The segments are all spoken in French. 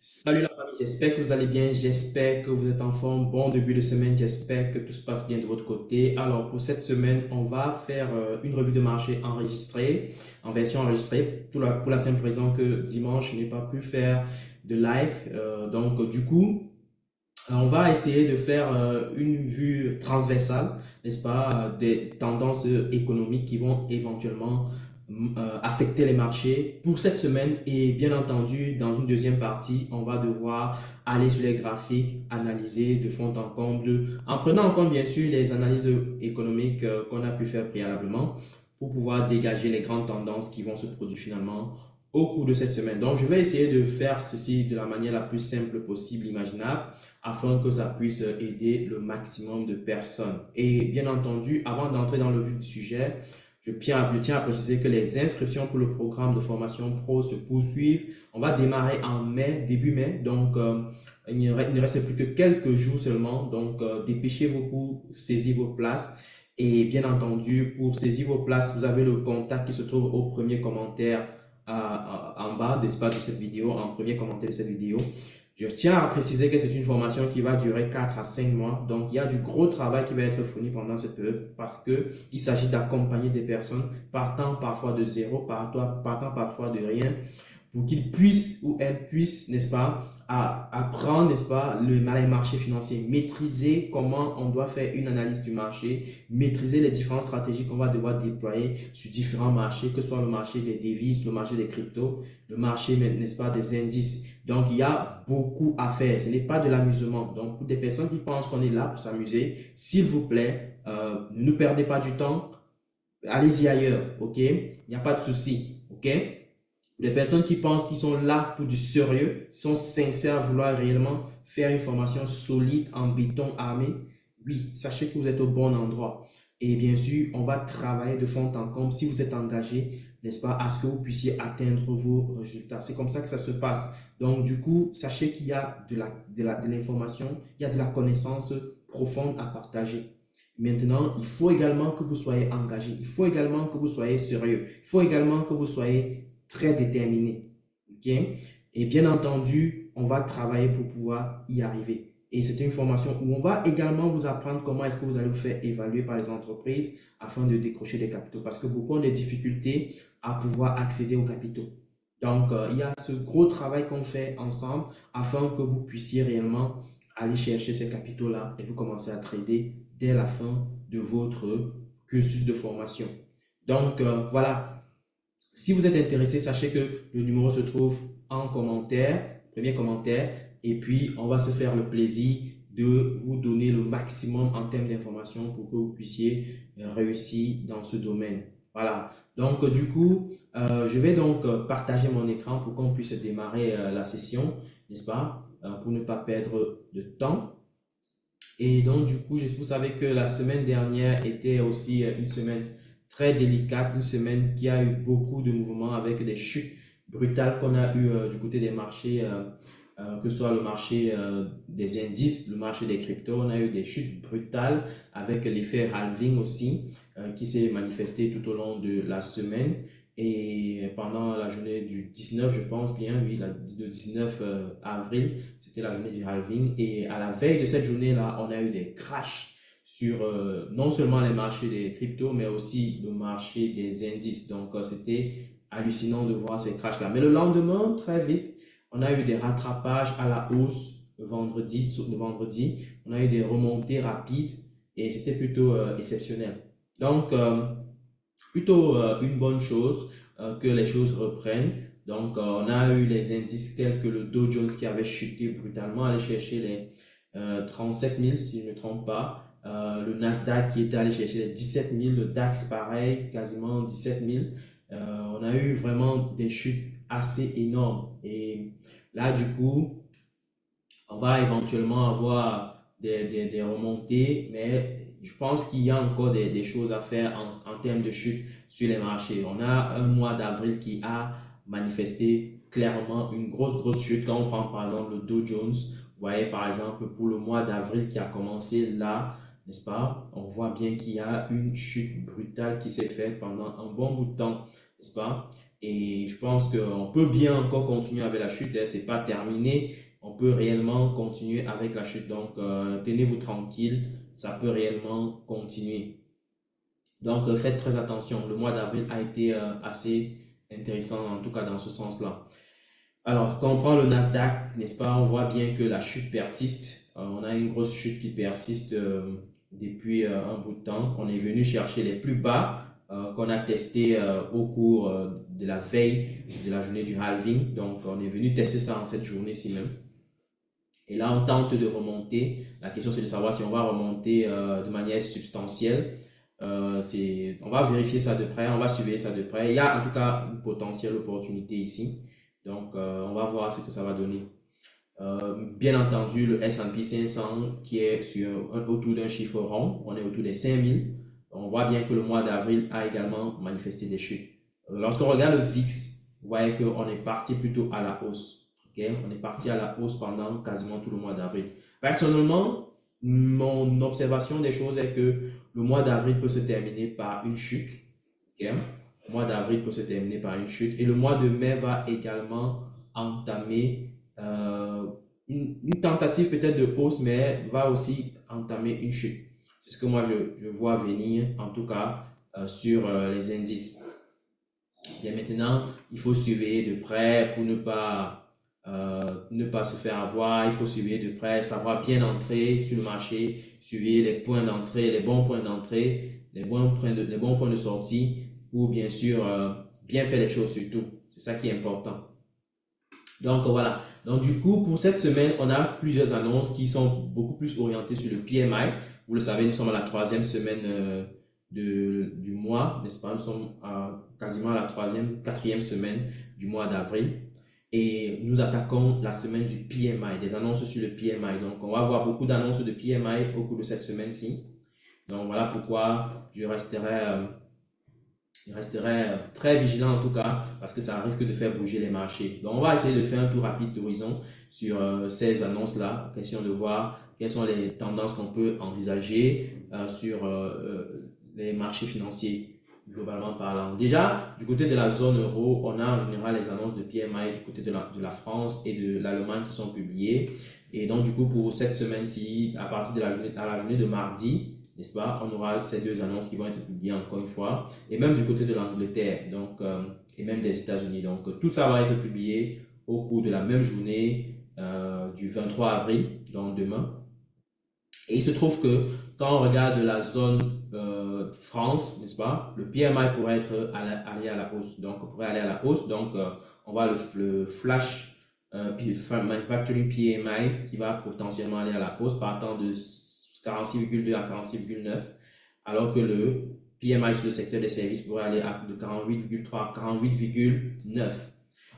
Salut la famille, j'espère que vous allez bien, j'espère que vous êtes en forme. Bon début de semaine, j'espère que tout se passe bien de votre côté. Alors pour cette semaine, on va faire une revue de marché enregistrée, en version enregistrée, pour la simple raison que dimanche, je n'ai pas pu faire de live. On va essayer de faire une vue transversale, n'est-ce pas, des tendances économiques qui vont éventuellement affecter les marchés pour cette semaine. Et bien entendu, dans une deuxième partie, on va devoir aller sur les graphiques, analyser de fond en comble, en prenant en compte bien sûr les analyses économiques qu'on a pu faire préalablement pour pouvoir dégager les grandes tendances qui vont se produire finalement au cours de cette semaine. Donc, je vais essayer de faire ceci de la manière la plus simple possible, imaginable, afin que ça puisse aider le maximum de personnes. Et bien entendu, avant d'entrer dans le vif du sujet, je tiens à préciser que les inscriptions pour le programme de formation pro se poursuivent. On va démarrer en mai, début mai, donc il ne reste plus que quelques jours seulement. Donc, dépêchez-vous pour saisir vos places. Et bien entendu, pour saisir vos places, vous avez le contact qui se trouve au premier commentaire en bas d'espace de cette vidéo, en premier commentaire de cette vidéo. Je tiens à préciser que c'est une formation qui va durer 4 à 5 mois. Donc, il y a du gros travail qui va être fourni pendant cette période parce qu'il s'agit d'accompagner des personnes partant parfois de zéro, partant parfois de rien, pour qu'ils puissent ou elles puissent, n'est-ce pas, apprendre, n'est-ce pas, les marchés financiers, maîtriser comment on doit faire une analyse du marché, maîtriser les différentes stratégies qu'on va devoir déployer sur différents marchés, que ce soit le marché des devises, le marché des cryptos, le marché, n'est-ce pas, des indices. Donc, il y a beaucoup à faire. Ce n'est pas de l'amusement. Donc, pour des personnes qui pensent qu'on est là pour s'amuser, s'il vous plaît, ne perdez pas du temps. Allez-y ailleurs, ok? Il n'y a pas de souci, ok? Les personnes qui pensent qu'ils sont là pour du sérieux, sont sincères à vouloir réellement faire une formation solide en béton armé, oui, sachez que vous êtes au bon endroit. Et bien sûr, on va travailler de fond en comble si vous êtes engagé, n'est-ce pas, à ce que vous puissiez atteindre vos résultats. C'est comme ça que ça se passe. Donc, du coup, sachez qu'il y a de l'information, il y a de la connaissance profonde à partager. Maintenant, il faut également que vous soyez engagé. Il faut également que vous soyez sérieux. Il faut également que vous soyez très déterminé. OK? Et bien entendu, on va travailler pour pouvoir y arriver. Et c'est une formation où on va également vous apprendre comment est-ce que vous allez vous faire évaluer par les entreprises afin de décrocher des capitaux. Parce que beaucoup ont des difficultés à pouvoir accéder aux capitaux. Donc, il y a ce gros travail qu'on fait ensemble afin que vous puissiez réellement aller chercher ces capitaux-là et vous commencer à trader dès la fin de votre cursus de formation. Donc, voilà. Si vous êtes intéressé, sachez que le numéro se trouve en commentaire, premier commentaire, et puis on va se faire le plaisir de vous donner le maximum en termes d'informations pour que vous puissiez réussir dans ce domaine. Voilà. Donc, du coup, je vais donc partager mon écran pour qu'on puisse démarrer la session, n'est-ce pas, pour ne pas perdre de temps. Et donc, du coup, vous savez que la semaine dernière était aussi une semaine très délicate, une semaine qui a eu beaucoup de mouvements avec des chutes brutales qu'on a eues du côté des marchés, que ce soit le marché des indices, le marché des cryptos. On a eu des chutes brutales avec l'effet halving aussi qui s'est manifesté tout au long de la semaine. Et pendant la journée du 19, je pense bien, oui, le 19 avril, c'était la journée du halving. Et à la veille de cette journée-là, on a eu des crashs sur non seulement les marchés des cryptos, mais aussi le marché des indices. Donc, c'était hallucinant de voir ces crashs-là. Mais le lendemain, très vite, on a eu des rattrapages à la hausse le vendredi. On a eu des remontées rapides et c'était plutôt exceptionnel. Donc, plutôt une bonne chose que les choses reprennent. Donc, on a eu les indices tels que le Dow Jones qui avait chuté brutalement, allé chercher les 37 000 si je ne me trompe pas. Le Nasdaq qui était allé chercher les 17 000, le DAX pareil, quasiment 17 000. On a eu vraiment des chutes assez énormes. Et là, du coup, on va éventuellement avoir des remontées, mais je pense qu'il y a encore des choses à faire en termes de chute sur les marchés. On a un mois d'avril qui a manifesté clairement une grosse chute. Quand on prend par exemple le Dow Jones, vous voyez par exemple pour le mois d'avril qui a commencé là, n'est-ce pas? On voit bien qu'il y a une chute brutale qui s'est faite pendant un bon bout de temps, n'est-ce pas? Et je pense qu'on peut bien encore continuer avec la chute, hein, c'est pas terminé. On peut réellement continuer avec la chute. Donc, tenez-vous tranquille, ça peut réellement continuer. Donc, faites très attention. Le mois d'avril a été assez intéressant, en tout cas dans ce sens-là. Alors, quand on prend le Nasdaq, n'est-ce pas, on voit bien que la chute persiste. On a une grosse chute qui persiste depuis un bout de temps. On est venu chercher les plus bas qu'on a testé au cours de la veille de la journée du halving. Donc, on est venu tester ça en cette journée-ci même. Et là, on tente de remonter. La question, c'est de savoir si on va remonter de manière substantielle. On va vérifier ça de près, on va suivre ça de près. Il y a en tout cas une potentielle opportunité ici. Donc, on va voir ce que ça va donner. Bien entendu, le S&P 500 qui est autour d'un chiffre rond, on est autour des 5000. On voit bien que le mois d'avril a également manifesté des chutes. Lorsqu'on regarde le VIX, vous voyez qu'on est parti plutôt à la hausse. Okay? On est parti à la hausse pendant quasiment tout le mois d'avril. Personnellement, mon observation des choses est que le mois d'avril peut se terminer par une chute. Okay? Le mois d'avril peut se terminer par une chute. Et le mois de mai va également entamer une tentative peut-être de hausse, mais va aussi entamer une chute. C'est ce que moi je vois venir, en tout cas, sur les indices. Bien maintenant, il faut surveiller de près pour ne pas se faire avoir. Il faut surveiller de près, savoir bien entrer sur le marché, surveiller les points d'entrée, les bons points d'entrée, les bons points de sortie pour bien sûr bien faire les choses surtout. C'est ça qui est important. Donc voilà. Donc du coup, pour cette semaine, on a plusieurs annonces qui sont beaucoup plus orientées sur le PMI. Vous le savez, nous sommes à la troisième semaine du mois, n'est-ce pas? Nous sommes quasiment à la quatrième semaine du mois d'avril. Et nous attaquons la semaine du PMI, des annonces sur le PMI. Donc on va avoir beaucoup d'annonces de PMI au cours de cette semaine-ci. Donc voilà pourquoi je resterai très vigilant en tout cas parce que ça risque de faire bouger les marchés. Donc, on va essayer de faire un tour rapide d'horizon sur ces annonces-là. Question de voir quelles sont les tendances qu'on peut envisager sur les marchés financiers globalement parlant. Déjà, du côté de la zone euro, on a en général les annonces de PMI du côté de la France et de l'Allemagne qui sont publiées. Et donc, du coup, pour cette semaine-ci, à partir de la journée de mardi, n'est-ce pas, on aura ces deux annonces qui vont être publiées encore une fois, et même du côté de l'Angleterre, donc, et même des États-Unis. Donc, tout ça va être publié au cours de la même journée du 23 avril, donc demain. Et il se trouve que quand on regarde la zone France, n'est-ce pas, le PMI pourrait être allé à la hausse. Donc, on pourrait aller à la hausse. Donc, on va le flash manufacturing PMI qui va potentiellement aller à la hausse partant de 46,2 à 46,9, alors que le PMI sur le secteur des services pourrait aller de 48,3 à 48,9.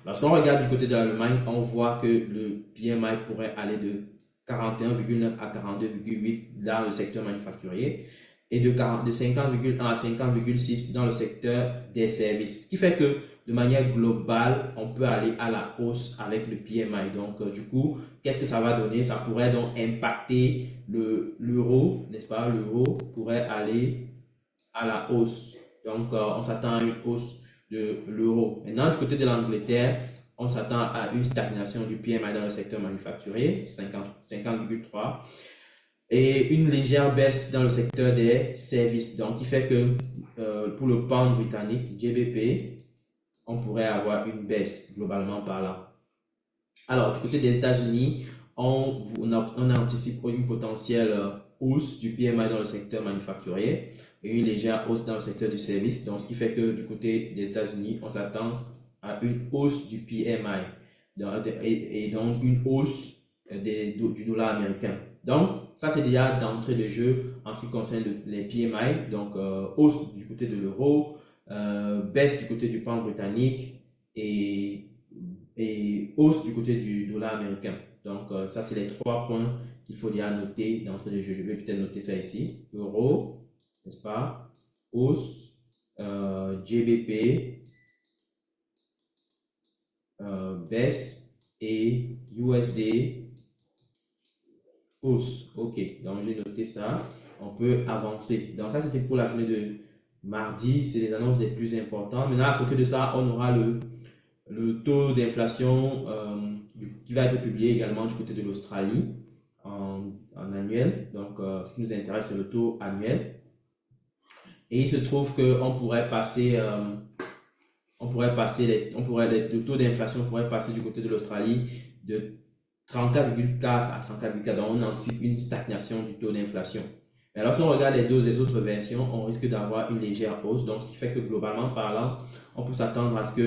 Lorsqu'on regarde du côté de l'Allemagne, on voit que le PMI pourrait aller de 41,9 à 42,8 dans le secteur manufacturier et de 50,1 à 50,6 dans le secteur des services. Ce qui fait que de manière globale, on peut aller à la hausse avec le PMI. Donc, du coup, qu'est-ce que ça va donner? Ça pourrait donc impacter l'euro, n'est-ce pas? L'euro pourrait aller à la hausse. Donc, on s'attend à une hausse de l'euro. Maintenant, du côté de l'Angleterre, on s'attend à une stagnation du PMI dans le secteur manufacturier, 50,3, et une légère baisse dans le secteur des services. Donc, qui fait que pour le pound britannique, GBP, on pourrait avoir une baisse globalement parlant. Alors, du côté des États-Unis, on anticipe une potentielle hausse du PMI dans le secteur manufacturier et une légère hausse dans le secteur du service. Donc, ce qui fait que du côté des États-Unis, on s'attend à une hausse du PMI et donc une hausse du dollar américain. Donc, ça, c'est déjà d'entrée de jeu en ce qui concerne les PMI. Donc, hausse du côté de l'euro, baisse du côté du pound britannique et hausse du côté du dollar américain. Donc, ça, c'est les trois points qu'il faut déjà noter d'entrée de jeu. Je vais peut-être noter ça ici. Euro, n'est-ce pas? Hausse, GBP, baisse et USD, hausse. OK, donc j'ai noté ça. On peut avancer. Donc, ça, c'était pour la journée mardi, c'est les annonces les plus importantes. Maintenant, à côté de ça, on aura le taux d'inflation qui va être publié également du côté de l'Australie en annuel. Donc, ce qui nous intéresse, c'est le taux annuel. Et il se trouve qu'on pourrait passer, le taux d'inflation pourrait passer du côté de l'Australie de 34,4 à 34,4. Donc, on anticipe une stagnation du taux d'inflation. Mais lorsqu'on regarde les autres versions, on risque d'avoir une légère hausse. Donc, ce qui fait que globalement parlant, on peut s'attendre à ce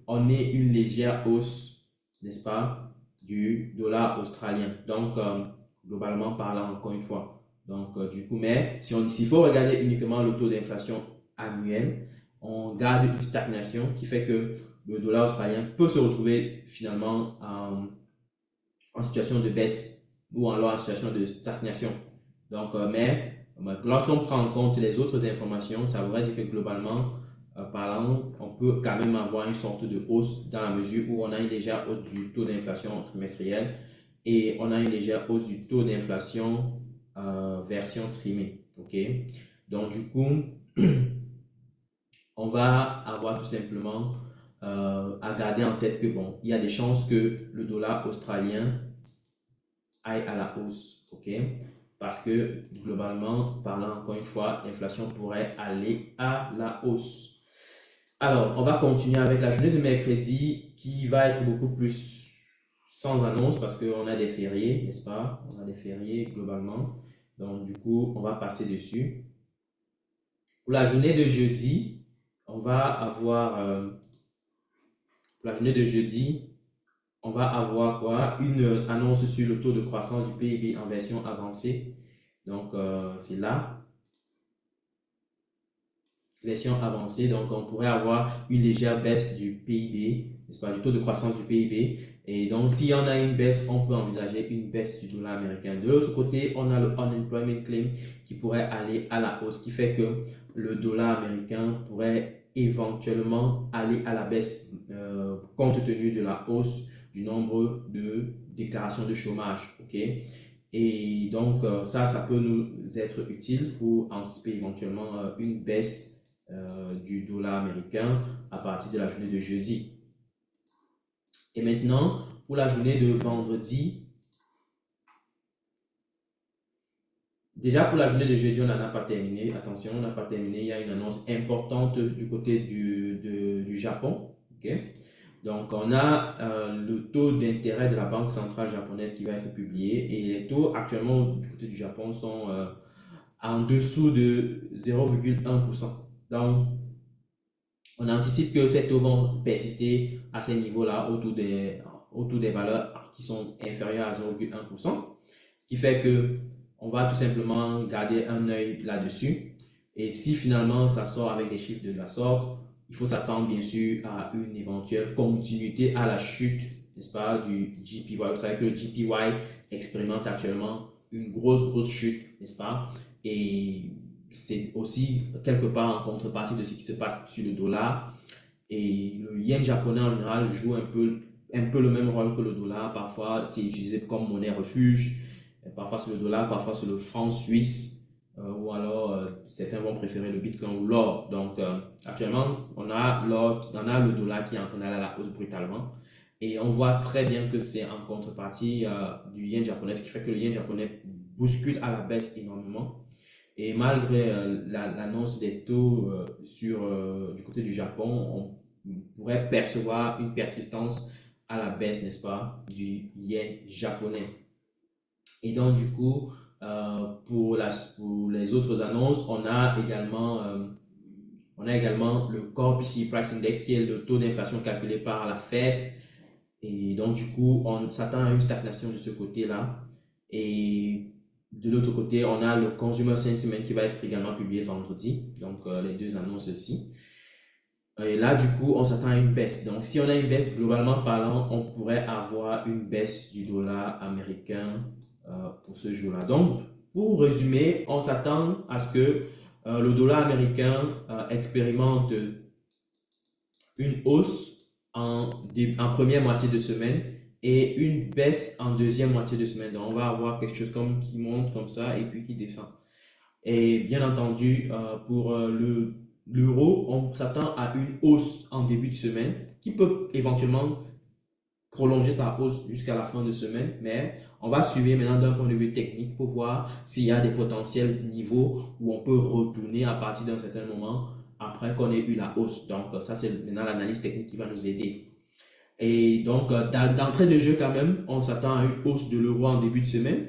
qu'on ait une légère hausse, n'est-ce pas, du dollar australien. Donc, globalement parlant, encore une fois. Donc, du coup, mais s'il faut regarder uniquement le taux d'inflation annuel, on garde une stagnation qui fait que le dollar australien peut se retrouver finalement en situation de baisse ou alors en situation de stagnation. Donc, mais lorsqu'on prend en compte les autres informations, ça voudrait dire que globalement parlant, on peut quand même avoir une sorte de hausse dans la mesure où on a une légère hausse du taux d'inflation trimestriel et on a une légère hausse du taux d'inflation version trimée. Ok, donc du coup, on va avoir tout simplement à garder en tête que bon, il y a des chances que le dollar australien aille à la hausse, ok? Parce que globalement, parlant encore une fois, l'inflation pourrait aller à la hausse. Alors, on va continuer avec la journée de mercredi qui va être beaucoup plus sans annonce parce qu'on a des fériés, n'est-ce pas? On a des fériés globalement. Donc, du coup, on va passer dessus. Pour la journée de jeudi, on va avoir, pour la journée de jeudi, on va avoir quoi? Une annonce sur le taux de croissance du PIB en version avancée. Donc, c'est là, version avancée. Donc, on pourrait avoir une légère baisse du PIB, n'est-ce pas, du taux de croissance du PIB. Et donc, s'il y en a une baisse, on peut envisager une baisse du dollar américain. De l'autre côté, on a le unemployment claim qui pourrait aller à la hausse, ce qui fait que le dollar américain pourrait éventuellement aller à la baisse compte tenu de la hausse du nombre de déclarations de chômage. Ok? Et donc, ça peut nous être utile pour anticiper éventuellement une baisse du dollar américain à partir de la journée de jeudi. Et maintenant, pour la journée de vendredi, déjà pour la journée de jeudi, on n'en a pas terminé. Attention, on n'a pas terminé. Il y a une annonce importante du côté du Japon. Okay? Donc, on a le taux d'intérêt de la Banque centrale japonaise qui va être publié. Et les taux actuellement du côté du Japon sont en dessous de 0,1%. Donc, on anticipe que ces taux vont persister à ces niveaux-là autour des valeurs qui sont inférieures à 0,1%. Ce qui fait que on va tout simplement garder un œil là-dessus. Et si finalement ça sort avec des chiffres de la sorte, il faut s'attendre bien sûr à une éventuelle continuité à la chute, n'est-ce pas, du JPY. Vous savez que le JPY expérimente actuellement une grosse chute, n'est-ce pas? Et c'est aussi quelque part en contrepartie de ce qui se passe sur le dollar. Et le yen japonais en général joue un peu le même rôle que le dollar. Parfois, c'est utilisé comme monnaie refuge. Parfois, c'est le dollar, parfois, c'est le franc suisse. Ou alors, certains vont préférer le bitcoin ou l'or. Donc, actuellement, on a le dollar qui est en train d'aller à la hausse brutalement. Et on voit très bien que c'est en contrepartie du yen japonais, ce qui fait que le yen japonais bouscule à la baisse énormément. Et malgré l'annonce des taux du côté du Japon, on pourrait percevoir une persistance à la baisse, n'est-ce pas, du yen japonais. Et donc, du coup, pour les autres annonces, on a également le Core PCE Price Index, qui est le taux d'inflation calculé par la Fed. Et donc, du coup, on s'attend à une stagnation de ce côté-là. Et de l'autre côté, on a le Consumer Sentiment qui va être également publié vendredi. Donc, les deux annonces aussi. Et là, du coup, on s'attend à une baisse. Donc, si on a une baisse, globalement parlant, on pourrait avoir une baisse du dollar américain pour ce jour-là. Donc, pour résumer, on s'attend à ce que le dollar américain expérimente une hausse en première moitié de semaine et une baisse en deuxième moitié de semaine. Donc, on va avoir quelque chose comme qui monte comme ça et puis qui descend. Et bien entendu, pour l'euro, on s'attend à une hausse en début de semaine qui peut éventuellement prolonger sa hausse jusqu'à la fin de semaine, mais on va suivre maintenant d'un point de vue technique pour voir s'il y a des potentiels niveaux où on peut retourner à partir d'un certain moment après qu'on ait eu la hausse. Donc ça, c'est maintenant l'analyse technique qui va nous aider. Et donc d'entrée de jeu quand même, on s'attend à une hausse de l'euro en début de semaine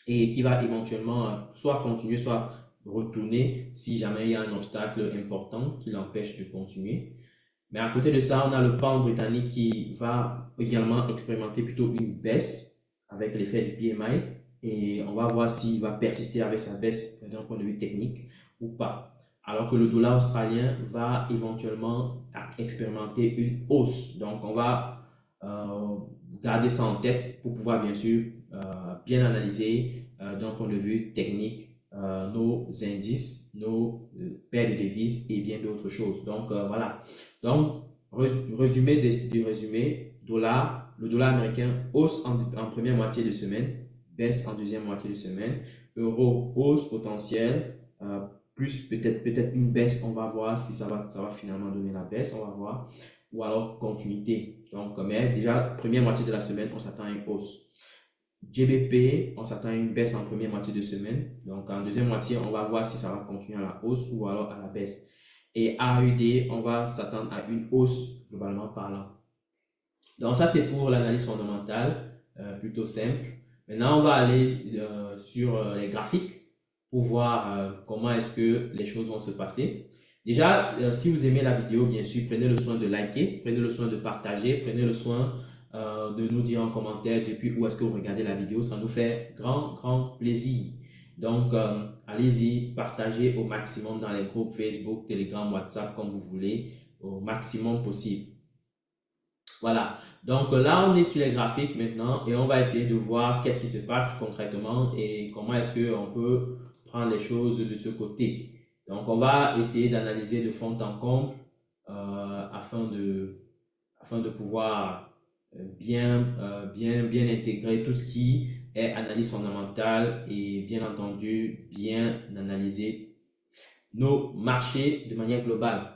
et qui va éventuellement soit continuer, soit retourner si jamais il y a un obstacle important qui l'empêche de continuer. Mais à côté de ça, on a le pound britannique qui va également expérimenter plutôt une baisse avec l'effet du PMI et on va voir s'il va persister avec sa baisse d'un point de vue technique ou pas. Alors que le dollar australien va éventuellement expérimenter une hausse. Donc on va garder ça en tête pour pouvoir bien sûr bien analyser d'un point de vue technique nos indices, nos paires de devises et bien d'autres choses. Donc voilà. Donc, résumé du résumé, le dollar américain hausse en première moitié de semaine, baisse en deuxième moitié de semaine, euro hausse potentielle, plus peut-être une baisse, on va voir si ça va finalement donner la baisse, on va voir, ou alors continuité. Donc, mais déjà, première moitié de la semaine, on s'attend à une hausse. GBP, on s'attend à une baisse en première moitié de semaine. Donc, en deuxième moitié, on va voir si ça va continuer à la hausse ou alors à la baisse. Et AUD, on va s'attendre à une hausse globalement parlant. Donc, ça, c'est pour l'analyse fondamentale, plutôt simple. Maintenant, on va aller sur les graphiques pour voir comment est-ce que les choses vont se passer. Déjà, si vous aimez la vidéo, bien sûr, prenez le soin de liker, prenez le soin de partager, prenez le soin de nous dire en commentaire depuis où est-ce que vous regardez la vidéo. Ça nous fait grand plaisir. Donc, allez-y, partagez au maximum dans les groupes Facebook, Telegram, WhatsApp, comme vous voulez, au maximum possible. Voilà, donc là on est sur les graphiques maintenant et on va essayer de voir qu'est-ce qui se passe concrètement et comment est-ce qu'on peut prendre les choses de ce côté. Donc on va essayer d'analyser de fond en comble afin de pouvoir bien intégrer tout ce qui est analyse fondamentale et bien entendu bien analyser nos marchés de manière globale.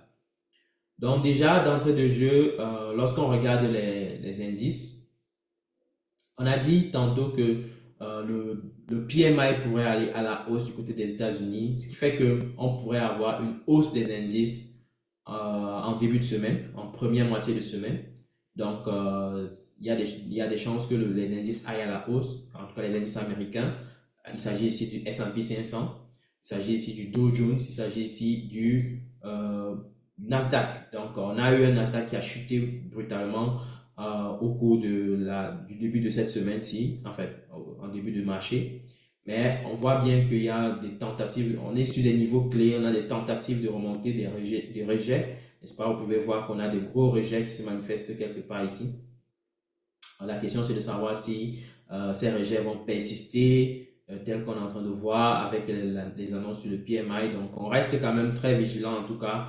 Donc déjà, d'entrée de jeu, lorsqu'on regarde les indices, on a dit tantôt que le PMI pourrait aller à la hausse du côté des États-Unis, ce qui fait qu'on pourrait avoir une hausse des indices en début de semaine, en première moitié de semaine. Donc, il y a des chances que les indices aillent à la hausse, en tout cas les indices américains. Il s'agit ici du S&P 500, il s'agit ici du Dow Jones, il s'agit ici du Nasdaq. Donc, on a eu un Nasdaq qui a chuté brutalement au cours du début de cette semaine-ci, en fait, en début de marché. Mais on voit bien qu'il y a des tentatives, on est sur des niveaux clés, on a des tentatives de remonter des rejets, n'est-ce pas? Vous pouvez voir qu'on a des gros rejets qui se manifestent quelque part ici. Alors, la question, c'est de savoir si ces rejets vont persister, tel qu'on est en train de voir avec les annonces sur le PMI. Donc, on reste quand même très vigilant, en tout cas,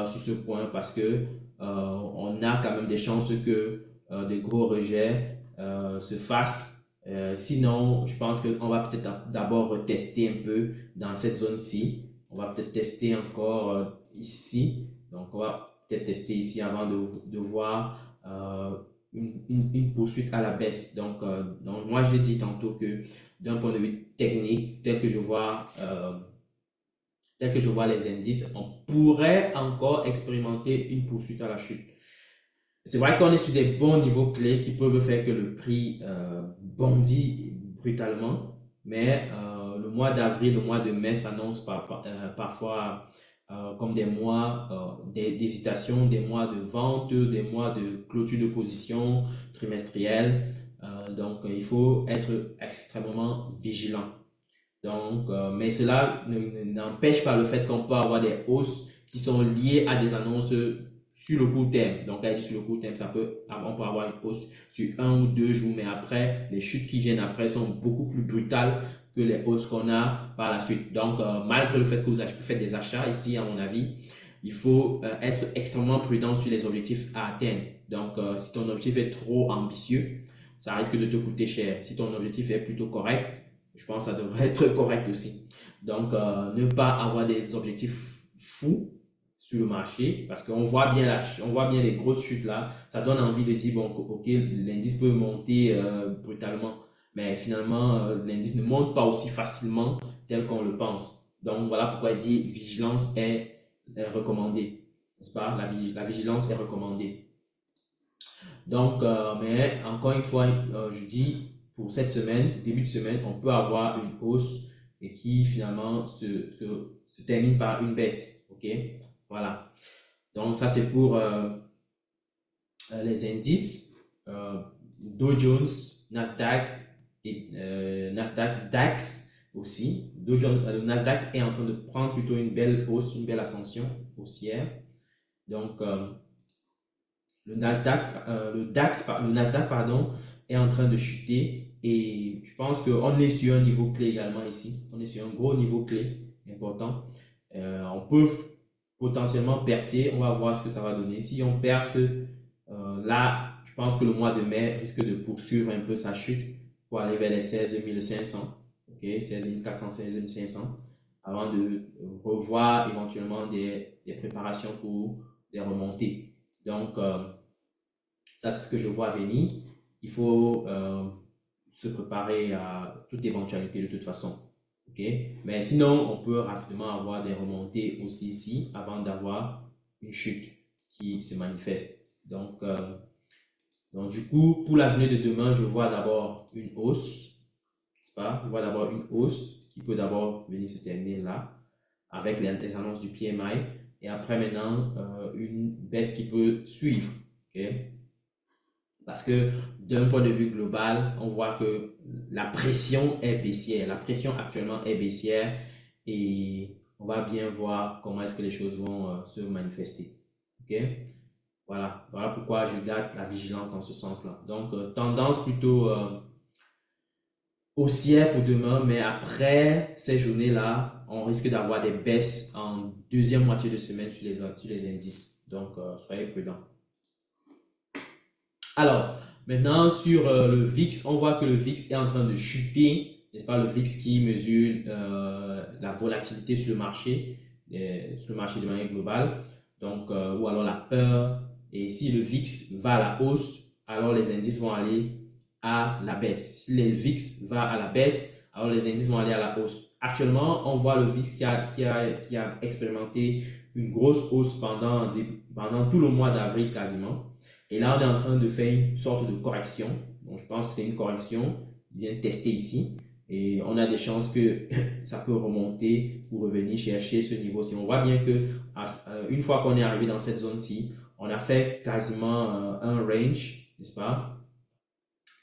sur ce point parce que on a quand même des chances que des gros rejets se fassent. Sinon, je pense qu'on va peut-être d'abord retester un peu dans cette zone-ci. On va peut-être tester encore ici. Donc, on va peut-être tester ici avant de voir une poursuite à la baisse. Donc moi, j'ai dit tantôt que d'un point de vue technique, tel que je vois les indices, on pourrait encore expérimenter une poursuite à la chute. C'est vrai qu'on est sur des bons niveaux clés qui peuvent faire que le prix bondit brutalement, mais le mois d'avril, le mois de mai s'annonce parfois comme des mois d'hésitation, des mois de vente, des mois de clôture de position trimestrielle. Donc, il faut être extrêmement vigilant. Donc, mais cela n'empêche pas le fait qu'on peut avoir des hausses qui sont liées à des annonces sur le court terme. Donc, elle dit sur le court terme, on peut avoir une hausse sur 1 ou 2 jours, mais après, les chutes qui viennent après sont beaucoup plus brutales que les hausses qu'on a par la suite. Donc, malgré le fait que vous faites des achats ici, à mon avis, il faut être extrêmement prudent sur les objectifs à atteindre. Donc, si ton objectif est trop ambitieux, ça risque de te coûter cher. Si ton objectif est plutôt correct, je pense que ça devrait être correct aussi. Donc, ne pas avoir des objectifs fous sur le marché parce qu'on voit bien on voit bien les grosses chutes là. Ça donne envie de dire, bon, ok, l'indice peut monter brutalement. Mais finalement, l'indice ne monte pas aussi facilement tel qu'on le pense. Donc, voilà pourquoi il dit vigilance est recommandée. N'est-ce pas? La vigilance est recommandée. Donc, mais encore une fois, je dis, pour cette semaine, début de semaine, on peut avoir une hausse et qui finalement se termine par une baisse. OK? Voilà. Donc, ça, c'est pour les indices. Dow Jones, Nasdaq et Nasdaq, DAX aussi. Dow Jones, le Nasdaq est en train de prendre plutôt une belle hausse, une belle ascension haussière. Donc, le Nasdaq, le Nasdaq, pardon, est en train de chuter et je pense qu'on est sur un niveau clé également ici. On est sur un gros niveau clé important. On peut potentiellement percer. On va voir ce que ça va donner. Si on perce, là, je pense que le mois de mai risque de poursuivre un peu sa chute pour aller vers les 16 500. OK, 16 400, 16 500 avant de revoir éventuellement des préparations pour des remontées. Donc, ça, c'est ce que je vois venir. Il faut se préparer à toute éventualité de toute façon. OK? Mais sinon, on peut rapidement avoir des remontées aussi ici avant d'avoir une chute qui se manifeste. Donc, du coup, pour la journée de demain, je vois d'abord une hausse. N'est-ce pas? Je vois d'abord une hausse qui peut d'abord venir se terminer là avec les annonces du PMI. Et après, maintenant, une baisse qui peut suivre. OK? Parce que d'un point de vue global, on voit que la pression est baissière. La pression actuellement est baissière et on va bien voir comment est-ce que les choses vont se manifester. OK? Voilà. Voilà pourquoi je garde la vigilance dans ce sens-là. Donc, tendance plutôt haussière pour demain, mais après ces journées-là, on risque d'avoir des baisses en deuxième moitié de semaine sur les indices. Donc, soyez prudents. Alors, maintenant sur le VIX, on voit que le VIX est en train de chuter, n'est-ce pas? Le VIX qui mesure la volatilité sur le marché de manière globale, donc, ou alors la peur. Et si le VIX va à la hausse, alors les indices vont aller à la baisse. Si le VIX va à la baisse, alors les indices vont aller à la hausse. Actuellement, on voit le VIX qui a expérimenté une grosse hausse pendant tout le mois d'avril quasiment. Et là, on est en train de faire une sorte de correction. Donc, je pense que c'est une correction bien testée ici. Et on a des chances que ça peut remonter pour revenir chercher ce niveau-ci. On voit bien que une fois qu'on est arrivé dans cette zone-ci, on a fait quasiment un range, n'est-ce pas?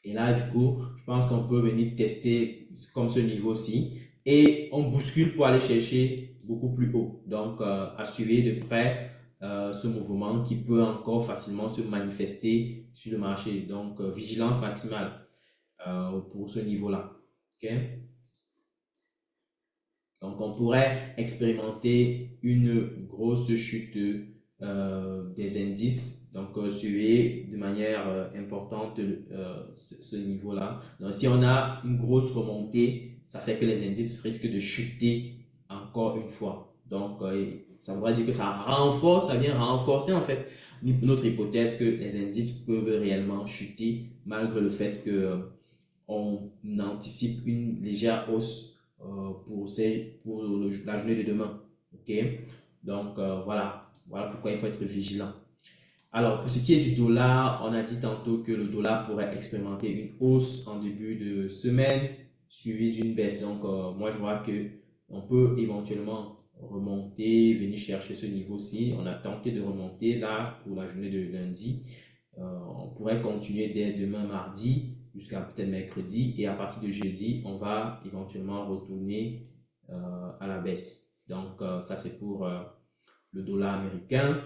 Et là, du coup, je pense qu'on peut venir tester comme ce niveau-ci. Et on bouscule pour aller chercher beaucoup plus haut. Donc, à suivre de près ce mouvement qui peut encore facilement se manifester sur le marché. Donc, vigilance maximale pour ce niveau-là. OK? Donc, on pourrait expérimenter une grosse chute des indices. Donc, suivez de manière importante ce niveau-là. Donc, si on a une grosse remontée, ça fait que les indices risquent de chuter encore une fois. Donc, ça voudrait dire que ça vient renforcer en fait notre hypothèse que les indices peuvent réellement chuter malgré le fait que on anticipe une légère hausse pour la journée de demain. OK? Donc, voilà pourquoi il faut être vigilant. Alors, pour ce qui est du dollar, on a dit tantôt que le dollar pourrait expérimenter une hausse en début de semaine, suivie d'une baisse. Donc, moi, je vois que on peut éventuellement remonter, venir chercher ce niveau-ci. On a tenté de remonter là pour la journée de lundi. On pourrait continuer dès demain mardi jusqu'à peut-être mercredi et à partir de jeudi, on va éventuellement retourner à la baisse. Donc, ça c'est pour le dollar américain.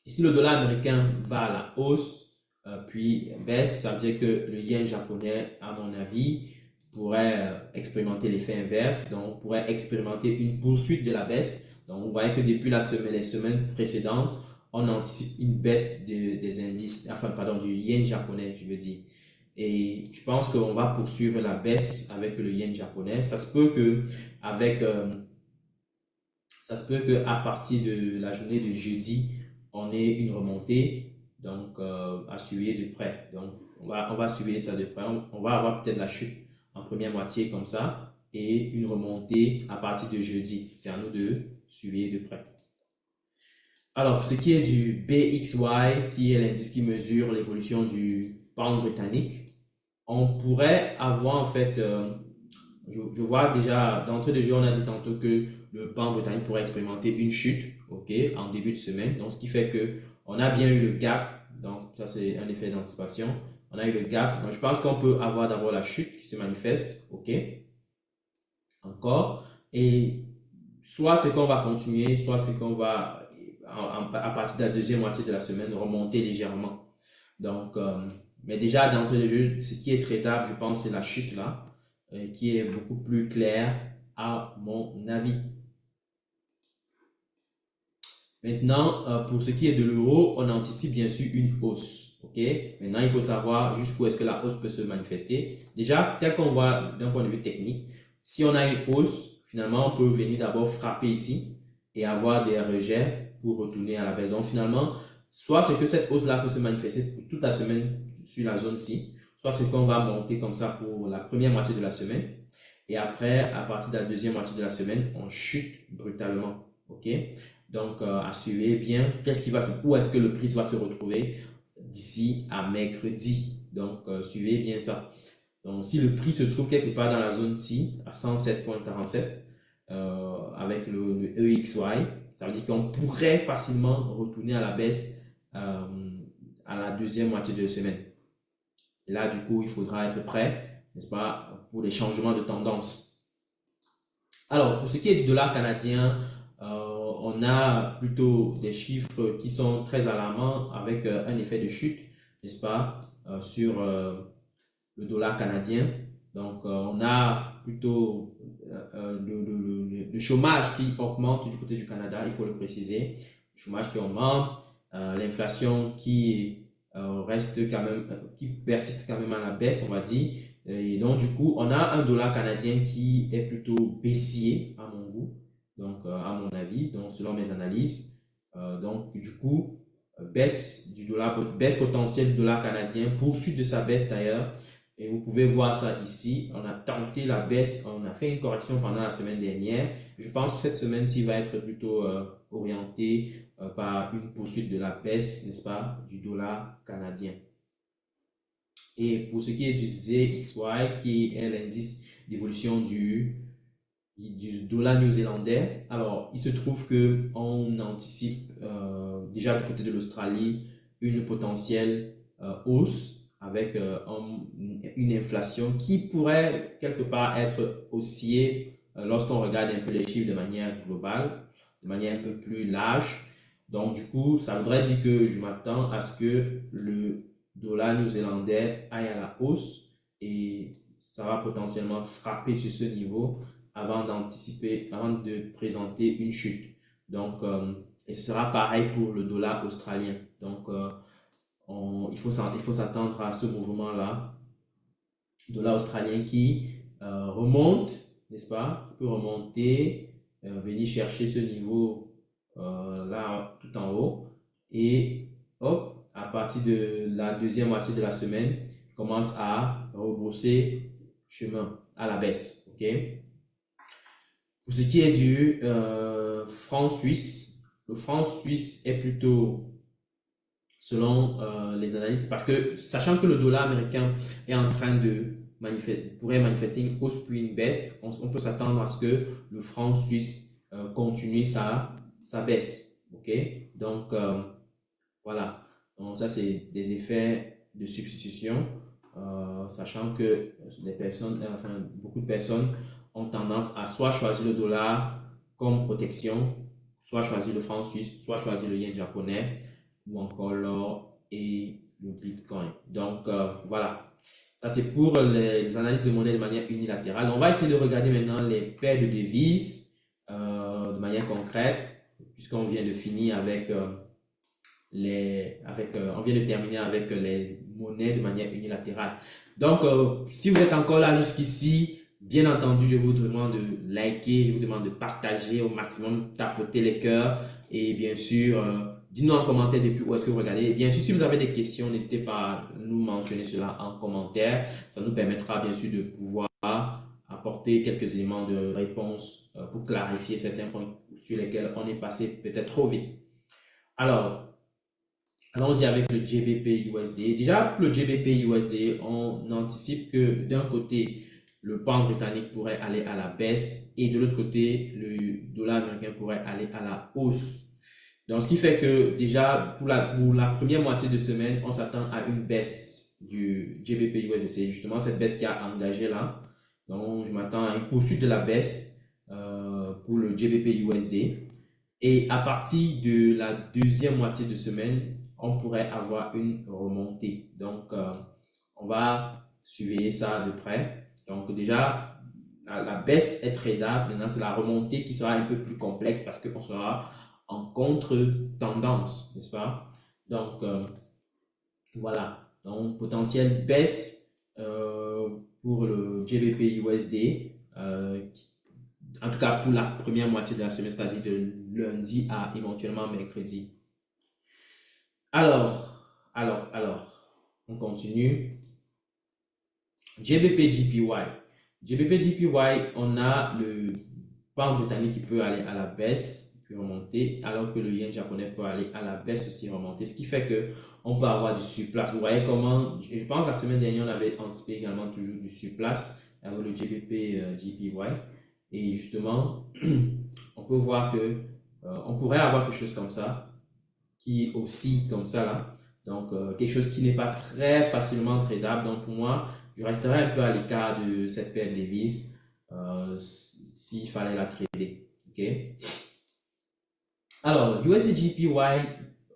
Ici, le dollar américain va à la hausse, puis baisse. Ça veut dire que le yen japonais, à mon avis, pourrait expérimenter l'effet inverse. Donc, on pourrait expérimenter une poursuite de la baisse. Donc, on voyait que depuis les semaines précédentes, on anticipe une baisse des indices, enfin, pardon, du yen japonais, je veux dire. Et je pense qu'on va poursuivre la baisse avec le yen japonais. Ça se peut que avec Ça se peut qu'à partir de la journée de jeudi, on ait une remontée, donc à suivre de près. Donc, on va suivre ça de près. On va avoir peut-être la chute en première moitié comme ça et une remontée à partir de jeudi. C'est à nous de suivre de près. Alors, pour ce qui est du BXY, qui est l'indice qui mesure l'évolution du pound britannique, on pourrait avoir en fait, je vois déjà d'entrée de jeu, on a dit tantôt que le pound britannique pourrait expérimenter une chute, ok, en début de semaine. Donc, ce qui fait que on a bien eu le gap. Donc, ça c'est un effet d'anticipation. On a eu le gap. Donc, je pense qu'on peut avoir d'abord la chute qui se manifeste, ok, encore. Et soit c'est qu'on va continuer, soit c'est qu'on va, à partir de la deuxième moitié de la semaine, remonter légèrement. Donc, mais déjà, d'entrée de jeu, ce qui est traitable, je pense, c'est la chute là, qui est beaucoup plus claire à mon avis. Maintenant, pour ce qui est de l'euro, on anticipe bien sûr une hausse. Ok. Maintenant, il faut savoir jusqu'où est-ce que la hausse peut se manifester. Déjà, tel qu'on voit d'un point de vue technique, si on a une hausse, finalement, on peut venir d'abord frapper ici et avoir des rejets pour retourner à la baisse. Donc, finalement, soit c'est que cette hausse-là peut se manifester pour toute la semaine sur la zone-ci, soit c'est qu'on va monter comme ça pour la première moitié de la semaine. Et après, à partir de la deuxième moitié de la semaine, on chute brutalement. OK? Donc, à suivre bien, où est-ce que le prix va se retrouver d'ici à mercredi. Donc, suivez bien ça. Donc, si le prix se trouve quelque part dans la zone ci, à 107,47, avec le EXY, ça veut dire qu'on pourrait facilement retourner à la baisse à la deuxième moitié de semaine. Et là, du coup, il faudra être prêt, n'est-ce pas, pour les changements de tendance. Alors, pour ce qui est du dollar canadien, on a plutôt des chiffres qui sont très alarmants avec un effet de chute, n'est-ce pas, sur le dollar canadien. Donc, on a plutôt le chômage qui augmente du côté du Canada, il faut le préciser. Le chômage qui augmente, l'inflation qui reste quand même, qui persiste quand même à la baisse, on va dire. Et donc, du coup, on a un dollar canadien qui est plutôt baissier à mon goût, donc à mon avis, donc selon mes analyses. Donc, du coup, baisse du dollar, baisse potentielle du dollar canadien, poursuite de sa baisse d'ailleurs. Et vous pouvez voir ça ici. On a tenté la baisse, on a fait une correction pendant la semaine dernière. Je pense que cette semaine-ci va être plutôt orientée par une poursuite de la baisse, n'est-ce pas, du dollar canadien. Et pour ce qui est du ZXY, qui est l'indice d'évolution du dollar néo-zélandais, alors il se trouve que on anticipe déjà du côté de l'Australie une potentielle hausse avec une inflation qui pourrait quelque part être haussier lorsqu'on regarde un peu les chiffres de manière globale, de manière un peu plus large. Donc du coup, ça voudrait dire que je m'attends à ce que le dollar néo-zélandais aille à la hausse et ça va potentiellement frapper sur ce niveau avant d'anticiper, avant de présenter une chute. Donc, et ce sera pareil pour le dollar australien. Donc, il faut s'attendre à ce mouvement-là, dollar australien qui remonte, n'est-ce pas? Qui peut remonter, venir chercher ce niveau là tout en haut et hop, à partir de la deuxième moitié de la semaine, commence à rebrousser chemin à la baisse. OK? Pour ce qui est du franc suisse, le franc suisse est plutôt selon les analystes, parce que sachant que le dollar américain est en train de pourrait manifester une hausse puis une baisse, on peut s'attendre à ce que le franc suisse continue sa baisse. OK? Donc, voilà. Donc, ça, c'est des effets de substitution, sachant que les personnes, enfin, beaucoup de personnes ont tendance à soit choisir le dollar comme protection, soit choisir le franc suisse, soit choisir le yen japonais, ou encore l'or et le bitcoin. Donc, voilà. Ça, c'est pour les analyses de monnaie de manière unilatérale. On va essayer de regarder maintenant les paires de devises de manière concrète, puisqu'on vient de finir avec on vient de terminer avec les monnaies de manière unilatérale. Donc, si vous êtes encore là jusqu'ici, Bien entendu, je vous demande de liker, je vous demande de partager au maximum, tapoter les cœurs et bien sûr, dites-nous en commentaire depuis où est-ce que vous regardez. Et bien sûr, si vous avez des questions, n'hésitez pas à nous mentionner cela en commentaire. Ça nous permettra bien sûr de pouvoir apporter quelques éléments de réponse pour clarifier certains points sur lesquels on est passé peut-être trop vite. Alors, allons-y avec le GBP USD. Déjà, pour le GBP USD, on anticipe que d'un côté, le pound britannique pourrait aller à la baisse et de l'autre côté, le dollar américain pourrait aller à la hausse. Donc, ce qui fait que déjà, pour la première moitié de semaine, on s'attend à une baisse du GBP USD. C'est justement cette baisse qui a engagé là. Donc, je m'attends à une poursuite de la baisse pour le GBP USD. Et à partir de la deuxième moitié de semaine, on pourrait avoir une remontée. Donc, on va surveiller ça de près. Donc, déjà, la baisse est tradable. Maintenant, c'est la remontée qui sera un peu plus complexe parce qu'on sera en contre-tendance, n'est-ce pas? Donc, voilà. Donc, potentielle baisse pour le GBP USD. En tout cas pour la première moitié de la semaine, c'est-à-dire de lundi à éventuellement mercredi. Alors, on continue. GBP JPY. GBP JPY, on a le pound britannique qui peut aller à la baisse, puis remonter, alors que le yen japonais peut aller à la baisse aussi, remonter. Ce qui fait que on peut avoir du surplace. Vous voyez comment, je pense que la semaine dernière, on avait anticipé également toujours du surplace avec le GBP JPY. Et justement, on peut voir que on pourrait avoir quelque chose comme ça, qui oscille comme ça là. Donc, quelque chose qui n'est pas très facilement tradable. Donc, pour moi, je resterai un peu à l'écart de cette paire de devises s'il fallait la trader. OK? Alors, USDJPY,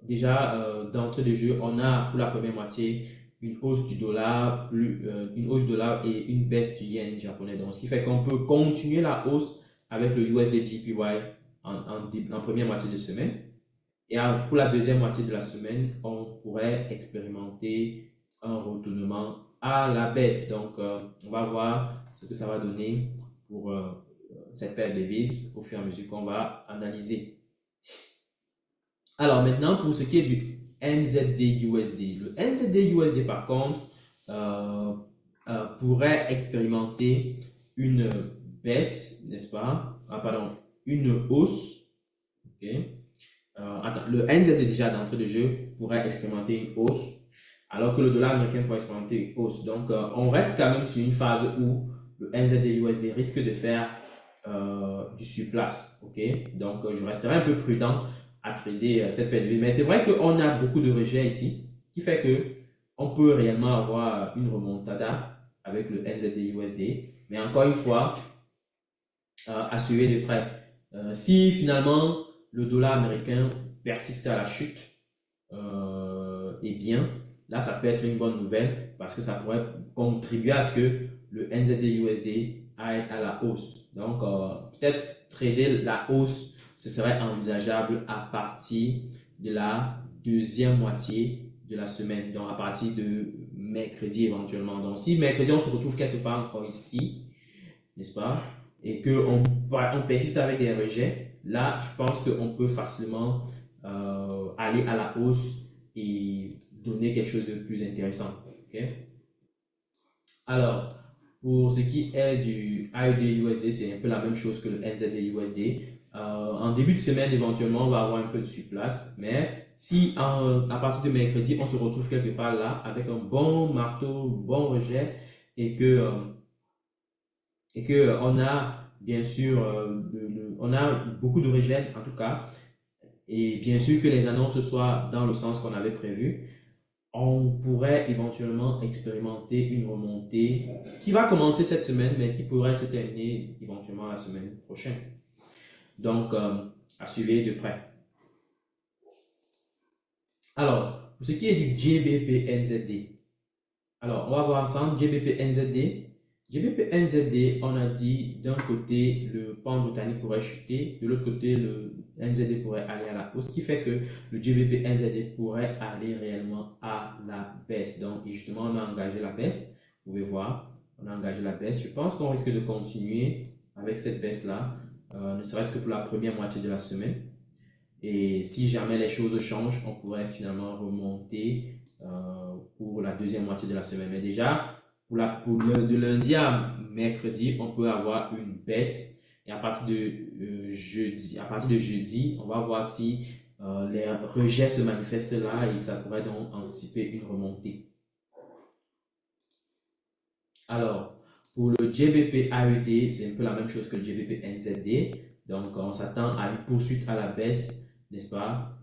déjà d'entrée de jeu, on a pour la première moitié une hausse du dollar, une hausse du dollar et une baisse du yen japonais. Donc, ce qui fait qu'on peut continuer la hausse avec le USDJPY en première moitié de semaine. Et pour la deuxième moitié de la semaine, on pourrait expérimenter un retournement à la baisse. Donc, on va voir ce que ça va donner pour cette paire de devises au fur et à mesure qu'on va analyser. Alors maintenant, pour ce qui est du NZD-USD. Le NZD-USD, par contre, pourrait expérimenter une baisse, n'est-ce pas? Ah, pardon, une hausse. OK? Attends, le NZD déjà d'entrée de jeu pourrait expérimenter une hausse, alors que le dollar américain pourrait expérimenter une hausse. Donc, on reste quand même sur une phase où le NZD-USD risque de faire du surplace. OK? Donc, je resterai un peu prudent à trader cette paire de devises. Mais c'est vrai qu'on a beaucoup de rejets ici, qui fait que on peut réellement avoir une remontada avec le NZD-USD. Mais encore une fois, à suivre de près. Si finalement le dollar américain persiste à la chute, eh bien, là, ça peut être une bonne nouvelle parce que ça pourrait contribuer à ce que le NZD-USD aille à la hausse. Donc, peut-être trader la hausse, ce serait envisageable à partir de la deuxième moitié de la semaine, donc à partir de mercredi éventuellement. Donc, si mercredi, on se retrouve quelque part encore ici, n'est-ce pas? Et qu'on on persiste avec des rejets, là, je pense qu'on peut facilement aller à la hausse et donner quelque chose de plus intéressant. Okay? Alors, pour ce qui est du AED-USD, c'est un peu la même chose que le NZD-USD. En début de semaine, éventuellement, on va avoir un peu de surplace, mais si à partir de mercredi, on se retrouve quelque part là avec un bon marteau, bon rejet et que on a bien sûr on a beaucoup de rejets en tout cas et bien sûr que les annonces soient dans le sens qu'on avait prévu, on pourrait éventuellement expérimenter une remontée qui va commencer cette semaine mais qui pourrait se terminer éventuellement la semaine prochaine. Donc à suivre de près. Alors pour ce qui est du GBP-NZD, alors on va voir ensemble GBP-NZD. GBP-NZD, on a dit d'un côté le pound britannique pourrait chuter, de l'autre côté le NZD pourrait aller à la hausse, ce qui fait que le GBP-NZD pourrait aller réellement à la baisse. Donc justement, on a engagé la baisse, vous pouvez voir. on a engagé la baisse. Je pense qu'on risque de continuer avec cette baisse-là, ne serait-ce que pour la première moitié de la semaine. Et si jamais les choses changent, on pourrait finalement remonter pour la deuxième moitié de la semaine. Mais déjà, de lundi à mercredi, on peut avoir une baisse. Et à partir de jeudi, on va voir si les rejets se manifestent là et ça pourrait donc anticiper une remontée. Alors, pour le GBP AED, c'est un peu la même chose que le GBP NZD. Donc, on s'attend à une poursuite à la baisse, n'est-ce pas,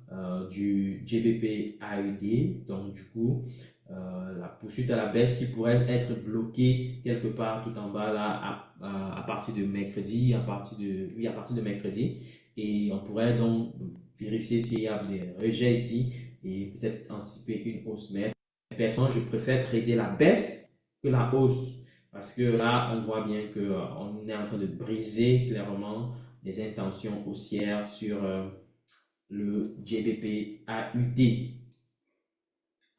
du GBP AED. Donc, du coup, la poursuite à la baisse qui pourrait être bloquée quelque part tout en bas là à partir de mercredi, oui, à partir de mercredi. Et on pourrait donc vérifier s'il y a des rejets ici et peut-être anticiper une hausse. Mais personnellement, je préfère trader la baisse que la hausse. Parce que là, on voit bien qu'on est en train de briser clairement les intentions haussières sur le GBP AUD.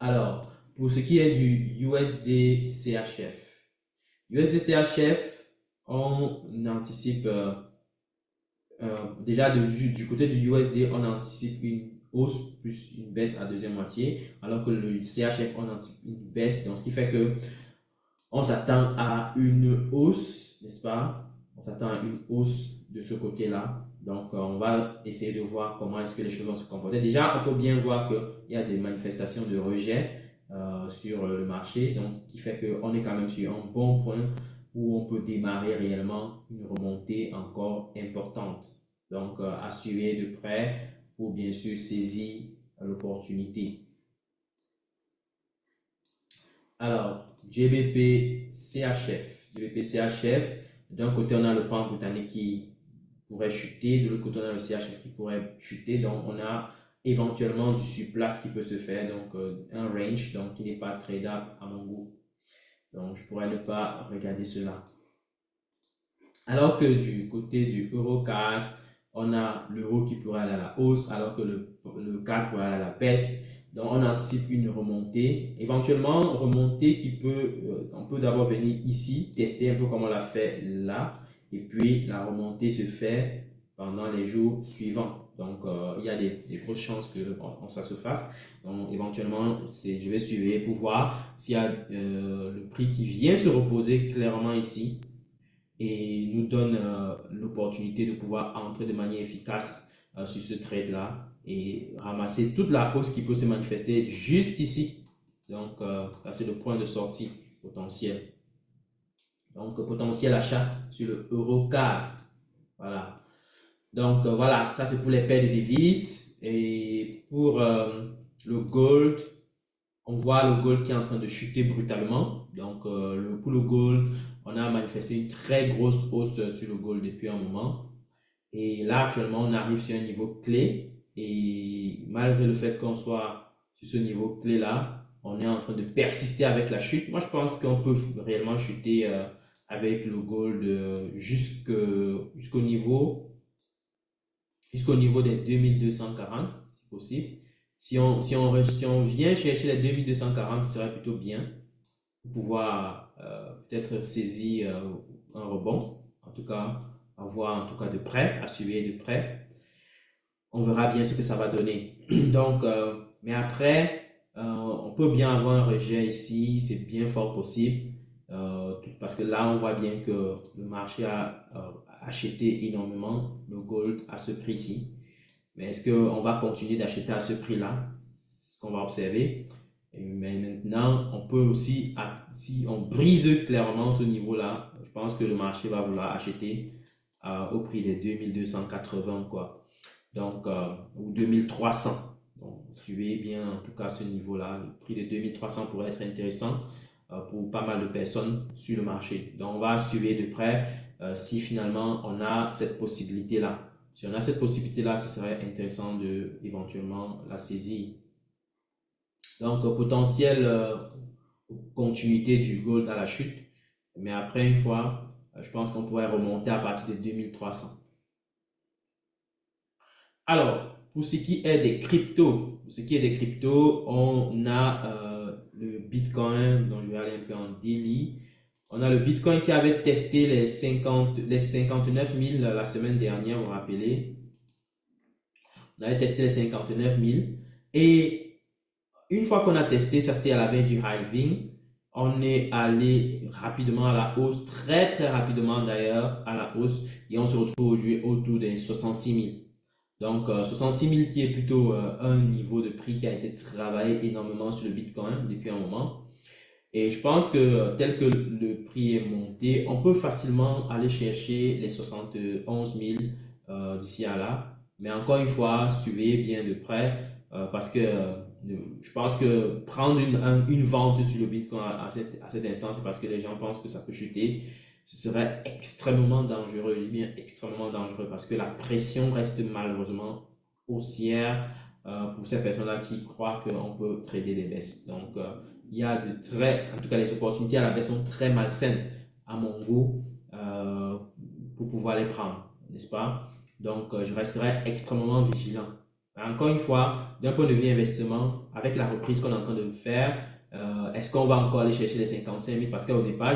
Alors, pour ce qui est du USD CHF, USD CHF, on anticipe déjà du côté du USD, on anticipe une hausse plus une baisse à deuxième moitié, alors que le CHF, on anticipe une baisse. Donc, ce qui fait que on s'attend à une hausse, n'est-ce pas? On s'attend à une hausse de ce côté-là. Donc, on va essayer de voir comment est-ce que les choses vont se comporter. Déjà, on peut bien voir qu'il y a des manifestations de rejet sur le marché, donc qui fait qu'on est quand même sur un bon point où on peut démarrer réellement une remontée encore importante. Donc, à suivre de près pour bien sûr saisir l'opportunité. Alors, GBP CHF. GBP CHF, d'un côté, on a le pound britannique qui pourrait chuter, de l'autre côté, on a le CHF qui pourrait chuter. Donc, on a éventuellement du surplace qui peut se faire, donc un range donc, qui n'est pas tradable à mon goût. Donc, je pourrais ne pas regarder cela. Alors que du côté du euro CAD, on a l'euro qui pourrait aller à la hausse, alors que le CAD pourrait aller à la baisse. Donc, on anticipe une remontée. Éventuellement, remontée qui on peut d'abord venir ici, tester un peu comme on l'a fait là. Et puis, la remontée se fait pendant les jours suivants. Donc, il y a des grosses chances que ça se fasse. Donc, éventuellement, je vais suivre pour voir s'il y a le prix qui vient se reposer clairement ici et nous donne l'opportunité de pouvoir entrer de manière efficace sur ce trade-là et ramasser toute la hausse qui peut se manifester juste ici. Donc, ça c'est le point de sortie potentiel. Donc, potentiel achat sur le euro CAD. Voilà. Donc, voilà, ça c'est pour les paires de devises. Et pour le gold, on voit le gold qui est en train de chuter brutalement. Donc, pour le gold, on a manifesté une très grosse hausse sur le gold depuis un moment. Et là, actuellement, on arrive sur un niveau clé. Et malgré le fait qu'on soit sur ce niveau clé-là, on est en train de persister avec la chute. Moi, je pense qu'on peut réellement chuter avec le gold jusqu'au niveau des 2240, si possible. Si on vient chercher les 2240, ce serait plutôt bien pour pouvoir peut-être saisir un rebond. En tout cas, avoir en tout cas de près, à suivre de près. On verra bien ce que ça va donner. Donc, mais après, on peut bien avoir un rejet ici, c'est bien fort possible. Parce que là, on voit bien que le marché a acheté énormément le gold à ce prix-ci. Mais est-ce qu'on va continuer d'acheter à ce prix-là? C'est ce qu'on va observer. Mais maintenant, on peut aussi, si on brise clairement ce niveau-là, je pense que le marché va vouloir acheter au prix des 2280, quoi. Donc, ou 2300. Donc, suivez bien en tout cas ce niveau-là. Le prix de 2300 pourrait être intéressant pour pas mal de personnes sur le marché. Donc, on va suivre de près si finalement on a cette possibilité-là. Si on a cette possibilité-là, ce serait intéressant de éventuellement la saisir. Donc, potentiel continuité du gold à la chute. Mais après, une fois, je pense qu'on pourrait remonter à partir de 2300. Alors, pour ce qui est des cryptos, on a le Bitcoin, dont je vais aller un peu en daily. On a le Bitcoin qui avait testé les 59 000 la semaine dernière, vous vous rappelez. On avait testé les 59 000. Et une fois qu'on a testé, ça c'était à la veille du halving, on est allé rapidement à la hausse, très très rapidement d'ailleurs à la hausse, et on se retrouve aujourd'hui autour des 66 000. Donc 66 000 qui est plutôt un niveau de prix qui a été travaillé énormément sur le Bitcoin depuis un moment. Et je pense que tel que le prix est monté, on peut facilement aller chercher les 71 000 d'ici à là. Mais encore une fois, suivez bien de près parce que je pense que prendre une vente sur le Bitcoin à cet instant, c'est parce que les gens pensent que ça peut chuter. Ce serait extrêmement dangereux, je dis bien extrêmement dangereux parce que la pression reste malheureusement haussière pour ces personnes-là qui croient qu'on peut trader des baisses. Donc, il y a en tout cas, les opportunités à la baisse sont très malsaines à mon goût pour pouvoir les prendre, n'est-ce pas? Donc, je resterai extrêmement vigilant. Encore une fois, d'un point de vue investissement, avec la reprise qu'on est en train de faire, est-ce qu'on va encore aller chercher les 55 000? Parce qu'au départ,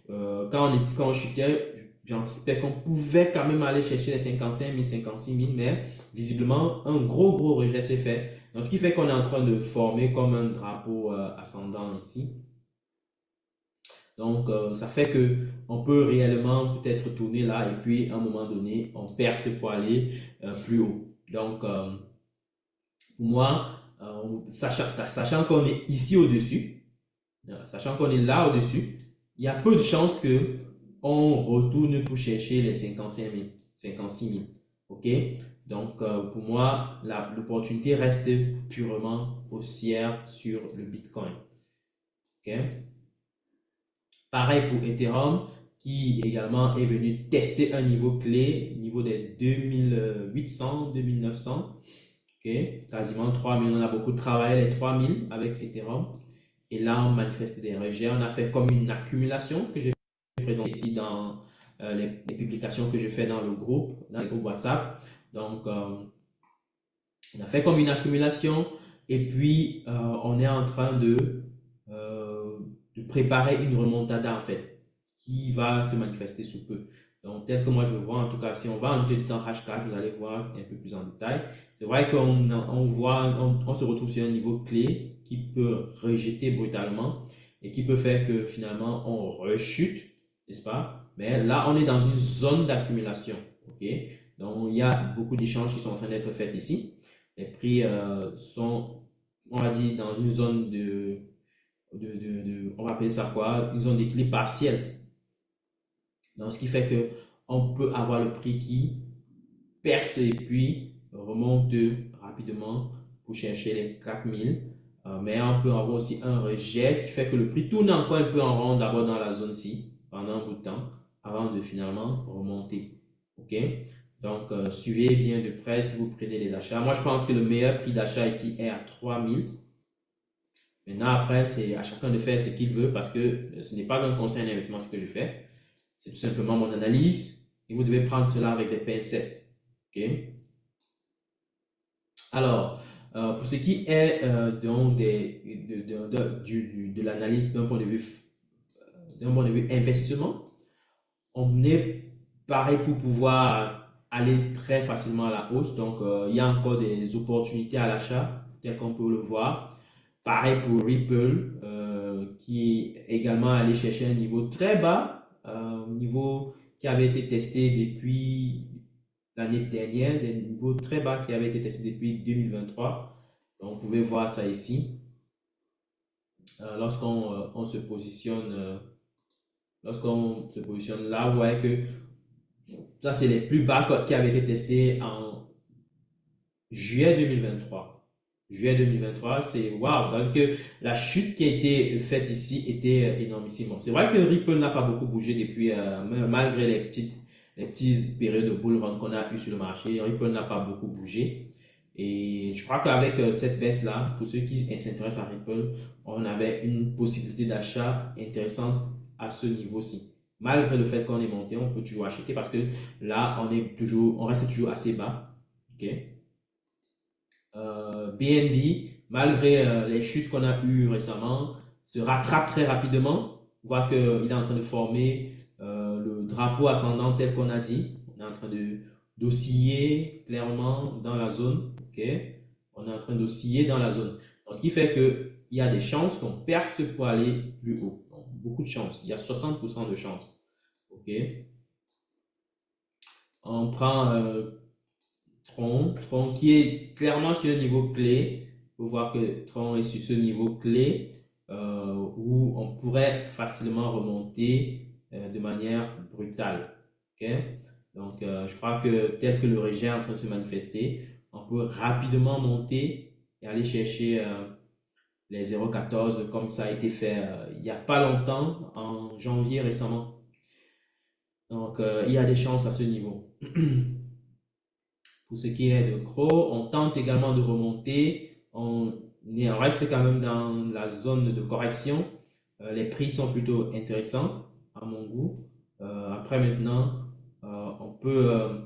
quand on chutait, j'anticipais qu'on pouvait quand même aller chercher les 55 000, 56 000, mais visiblement, un gros rejet s'est fait. Donc, ce qui fait qu'on est en train de former comme un drapeau ascendant ici. Donc, ça fait que on peut réellement peut-être tourner là et puis à un moment donné, on perce pour aller plus haut. Donc, pour moi, sachant qu'on est ici au-dessus, sachant qu'on est là au-dessus, il y a peu de chances que on retourne pour chercher les 55 000, 56 000. OK? Donc, pour moi, l'opportunité reste purement haussière sur le Bitcoin. OK? Pareil pour Ethereum, qui également est venu tester un niveau clé, niveau des 2800, 2900. OK? Quasiment 3000. On a beaucoup travaillé les 3000 avec Ethereum. Et là, on manifeste des rejets. On a fait comme une accumulation que j'ai présentée ici dans les publications que je fais dans le groupe, dans les groupes WhatsApp. Donc, on a fait comme une accumulation et puis on est en train de préparer une remontada en fait qui va se manifester sous peu. Donc, tel que moi je vois, en tout cas, si on va en temps H4, vous allez voir un peu plus en détail. C'est vrai on se retrouve sur un niveau clé qui peut rejeter brutalement et qui peut faire que finalement on rechute, n'est-ce pas? Mais là, on est dans une zone d'accumulation. OK? Donc, il y a beaucoup d'échanges qui sont en train d'être faits ici. Les prix sont, on va dire, dans une zone on va appeler ça quoi? Une zone d'équilibre partiel. Donc, ce qui fait que on peut avoir le prix qui perce et puis remonte rapidement pour chercher les 4000. Mais on peut avoir aussi un rejet qui fait que le prix tourne encore un peu en rond d'abord dans la zone-ci pendant un bout de temps avant de finalement remonter. OK? Donc, suivez bien de près si vous prenez les achats. Moi, je pense que le meilleur prix d'achat ici est à 3000. Maintenant, après, c'est à chacun de faire ce qu'il veut parce que ce n'est pas un conseil d'investissement ce que je fais. C'est tout simplement mon analyse et vous devez prendre cela avec des pincettes. OK? Alors, pour ce qui est donc de l'analyse d'un point de vue investissement, on est pareil pour pouvoir aller très facilement à la hausse. Donc, il y a encore des opportunités à l'achat, tel qu'on peut le voir. Pareil pour Ripple, qui est également allé chercher un niveau très bas, niveau qui avait été testé depuis l'année dernière, des niveaux très bas qui avaient été testés depuis 2023. Donc, vous pouvez voir ça ici. Lorsqu'on se positionne, lorsqu'on se positionne là, vous voyez que ça, c'est les plus bas qui avaient été testés en juillet 2023. Juillet 2023, c'est waouh, parce que la chute qui a été faite ici était énormissime. C'est vrai que Ripple n'a pas beaucoup bougé depuis, malgré les petites périodes de bull run qu'on a eu sur le marché. Ripple n'a pas beaucoup bougé. Et je crois qu'avec cette baisse-là, pour ceux qui s'intéressent à Ripple, on avait une possibilité d'achat intéressante à ce niveau-ci. Malgré le fait qu'on est monté, on peut toujours acheter parce que là, on reste toujours assez bas. OK? BNB, malgré les chutes qu'on a eues récemment, se rattrape très rapidement. On voit qu'il est en train de former le drapeau ascendant tel qu'on a dit. On est en train d'osciller clairement dans la zone. Ok, on est en train d'osciller dans la zone. Donc, ce qui fait qu'il y a des chances qu'on perce pour aller plus haut. Donc, beaucoup de chances. Il y a 60% de chances. Ok, on prend Tron qui est clairement sur un niveau clé. Vous voir que Tron est sur ce niveau clé où on pourrait facilement remonter de manière brutale. Ok, donc je crois que tel que le rejet est en train de se manifester, on peut rapidement monter et aller chercher les 0,14 comme ça a été fait il n'y a pas longtemps, en janvier récemment. Donc il y a des chances à ce niveau. Pour ce qui est de Crow, on tente également de remonter. On reste quand même dans la zone de correction. Les prix sont plutôt intéressants à mon goût. Après maintenant, on peut,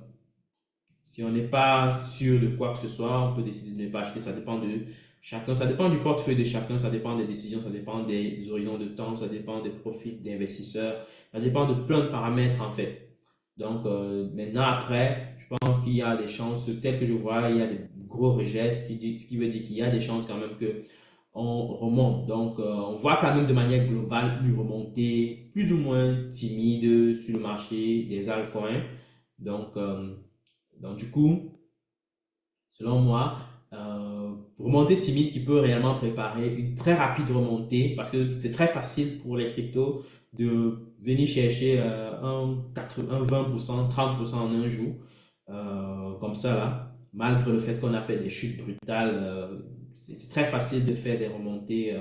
si on n'est pas sûr de quoi que ce soit, on peut décider de ne pas acheter. Ça dépend de chacun. Ça dépend du portefeuille de chacun. Ça dépend des décisions. Ça dépend des horizons de temps. Ça dépend des profils d'investisseurs. Ça dépend de plein de paramètres en fait. Donc maintenant après, je pense qu'il y a des chances, tel que je vois, il y a des gros rejets, ce qui veut dire qu'il y a des chances quand même que on remonte. Donc on voit quand même de manière globale une remontée plus ou moins timide sur le marché des altcoins. Donc, du coup, selon moi, remontée timide qui peut réellement préparer une très rapide remontée parce que c'est très facile pour les cryptos de venir chercher un 20%, 30% en un jour, comme ça là, malgré le fait qu'on a fait des chutes brutales. C'est très facile de faire des remontées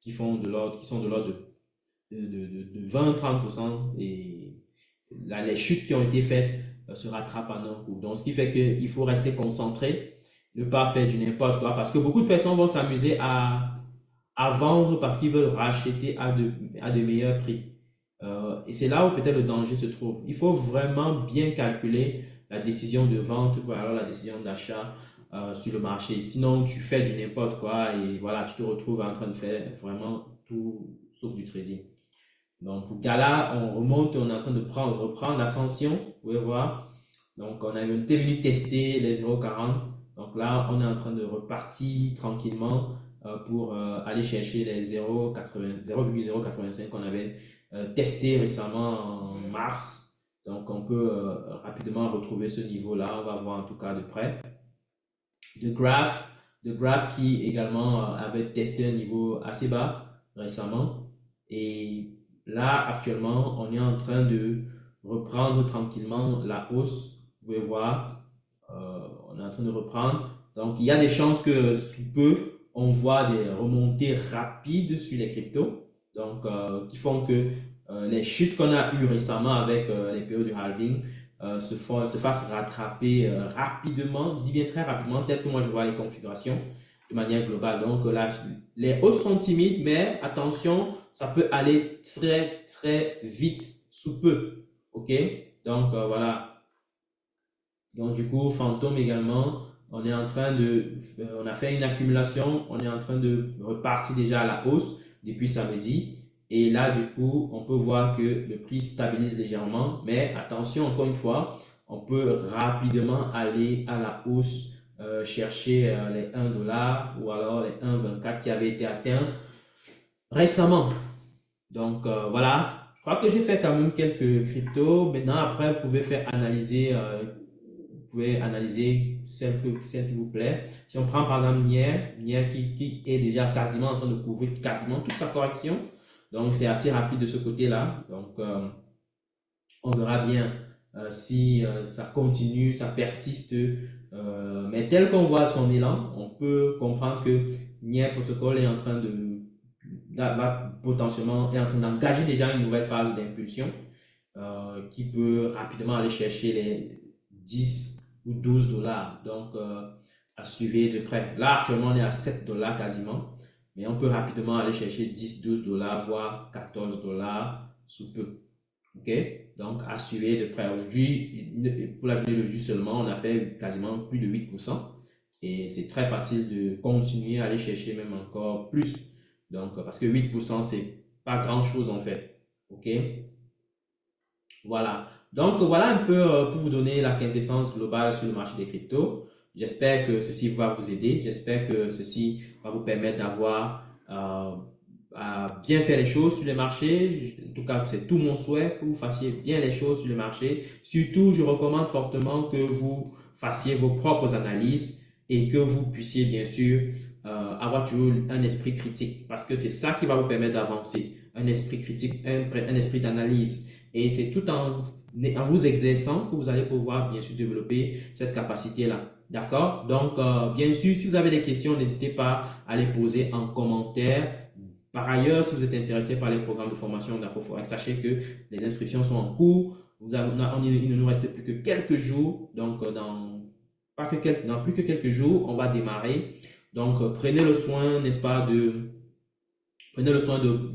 qui font de l'ordre, qui sont de l'ordre de 20-30% et là, les chutes qui ont été faites se rattrapent en un coup. Donc, ce qui fait qu'il faut rester concentré, ne pas faire du n'importe quoi parce que beaucoup de personnes vont s'amuser à vendre parce qu'ils veulent racheter à de meilleurs prix. Et c'est là où peut-être le danger se trouve. Il faut vraiment bien calculer la décision de vente ou alors la décision d'achat sur le marché. Sinon, tu fais du n'importe quoi et voilà, tu te retrouves en train de faire vraiment tout sauf du trading. Donc, pour Gala, on remonte, on est en train de reprendre l'ascension. Vous pouvez voir. Donc, on a été venu tester les 0,40. Donc là, on est en train de repartir tranquillement pour aller chercher les 0,085 qu'on avait testé récemment en mars. Donc, on peut rapidement retrouver ce niveau-là. On va voir en tout cas de près. De Graph qui également avait testé un niveau assez bas récemment. Et là, actuellement, on est en train de reprendre tranquillement la hausse. Vous pouvez voir, on est en train de reprendre. Donc, il y a des chances que sous peu, on voit des remontées rapides sur les cryptos. Donc, qui font que les chutes qu'on a eues récemment avec les périodes du halving se fassent rattraper rapidement, je dis bien très rapidement, tel que moi je vois les configurations de manière globale. Donc là, les hausses sont timides, mais attention, ça peut aller très très vite sous peu. Ok, donc voilà. Donc du coup, Fantôme également, on est en train on a fait une accumulation, on est en train de repartir déjà à la hausse depuis samedi. Et là, du coup, on peut voir que le prix stabilise légèrement, mais attention, encore une fois, on peut rapidement aller à la hausse, chercher les 1$ ou alors les 1,24 qui avaient été atteints récemment. Donc voilà, je crois que j'ai fait quand même quelques cryptos. Maintenant, après, vous pouvez analyser celle qui vous plaît. Si on prend par exemple Nier qui est déjà quasiment en train de couvrir quasiment toute sa correction. Donc c'est assez rapide de ce côté-là. Donc on verra bien si ça continue, ça persiste. Mais tel qu'on voit son élan, on peut comprendre que Nier Protocol est en train potentiellement est en train d'engager déjà une nouvelle phase d'impulsion qui peut rapidement aller chercher les 10 ou 12$. Donc, à suivre de près. Là, actuellement, on est à 7$ quasiment, mais on peut rapidement aller chercher 10-12$, voire 14$ sous peu. OK? Donc, à suivre de près. Aujourd'hui, pour la journée d'aujourd'hui seulement, on a fait quasiment plus de 8%. Et c'est très facile de continuer à aller chercher même encore plus. Donc, parce que 8%, pas grand-chose en fait. OK? Voilà. Donc, voilà un peu pour vous donner la quintessence globale sur le marché des cryptos. J'espère que ceci va vous aider. J'espère que ceci va vous permettre d'avoir à bien faire les choses sur les marchés. En tout cas, c'est tout mon souhait que vous fassiez bien les choses sur le marché. Surtout, je recommande fortement que vous fassiez vos propres analyses et que vous puissiez bien sûr avoir toujours un esprit critique parce que c'est ça qui va vous permettre d'avancer. Un esprit critique, un esprit d'analyse. Et c'est tout en vous exerçant que vous allez pouvoir bien sûr développer cette capacité-là. D'accord? Donc, bien sûr, si vous avez des questions, n'hésitez pas à les poser en commentaire. Par ailleurs, si vous êtes intéressé par les programmes de formation d'InfoForex, sachez que les inscriptions sont en cours. Il ne nous reste plus que quelques jours. Donc, dans plus que quelques jours, on va démarrer. Donc, prenez le soin, n'est-ce pas, prenez le soin de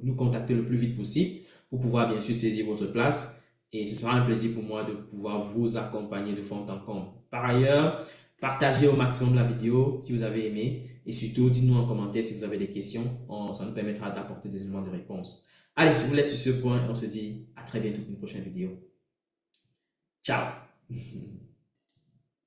nous contacter le plus vite possible pour pouvoir bien sûr saisir votre place. Et ce sera un plaisir pour moi de pouvoir vous accompagner de fond en comble. Par ailleurs, partagez au maximum la vidéo si vous avez aimé. Et surtout, dites-nous en commentaire si vous avez des questions. Ça nous permettra d'apporter des éléments de réponse. Allez, je vous laisse sur ce point. On se dit à très bientôt pour une prochaine vidéo. Ciao